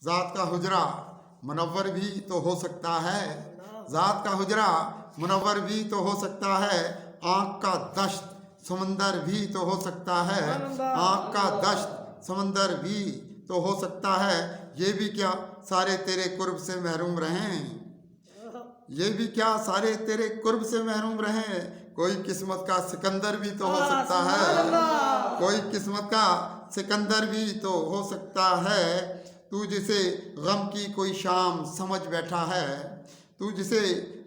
ज़ात का हुजरा मुनव्वर भी तो हो सकता है, ज़ात का हुजरा मुनव्वर भी तो हो सकता है, आँख का दश्त समंदर भी तो हो सकता है, आँख का दश्त समंदर भी तो हो सकता है। ये भी क्या सारे तेरे कुर्ब से महरूम रहें, ये भी क्या सारे तेरे कुर्ब से महरूम रहें। कोई किस्मत का सिकंदर भी तो हो सकता है, कोई किस्मत का सिकंदर भी तो हो सकता है। तू जिसे गम की कोई शाम समझ बैठा है, तू जिसे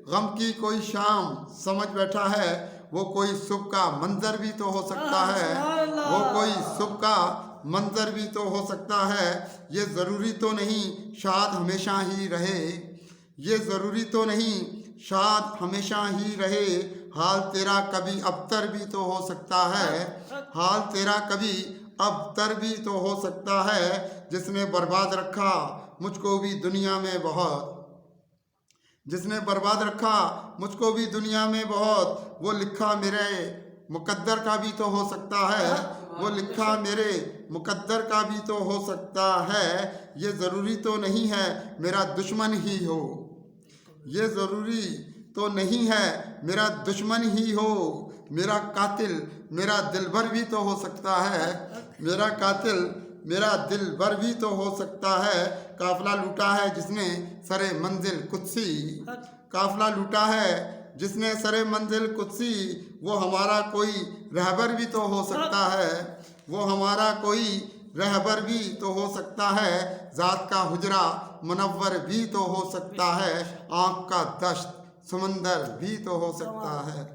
गम की कोई शाम समझ बैठा है, वो कोई सुबह का मंजर भी तो हो सकता है, वो कोई सुबह का मंजर भी तो हो सकता है। ये ज़रूरी तो नहीं शाद हमेशा ही रहे, ये ज़रूरी तो नहीं शाद हमेशा ही रहे। हाल तेरा कभी अबतर भी तो हो सकता है, हाल तेरा कभी अबतर भी तो हो सकता है। जिसने बर्बाद रखा मुझको भी दुनिया में बहुत, जिसने बर्बाद रखा मुझको भी दुनिया में बहुत, वो लिखा मेरे मुकद्दर का भी तो हो सकता है, वो लिखा मेरे मुकद्दर का भी तो हो सकता है। ये ज़रूरी तो नहीं है मेरा दुश्मन ही हो, ये ज़रूरी तो नहीं है मेरा दुश्मन ही हो। मेरा कातिल मेरा दिलबर भी तो हो सकता है, मेरा कातिल मेरा दिलबर भी तो हो सकता है। काफिला लूटा है जिसने सरे मंजिल कुदसी, काफिला लूटा है जिसने सरे मंजिल कुदसी, वो हमारा कोई रहबर भी तो हो सकता है, वो हमारा कोई रहबर भी तो हो सकता है। ज़ात का हुजरा मुनव्वर भी तो हो सकता है, आँख का दश्त समंदर भी तो हो सकता है।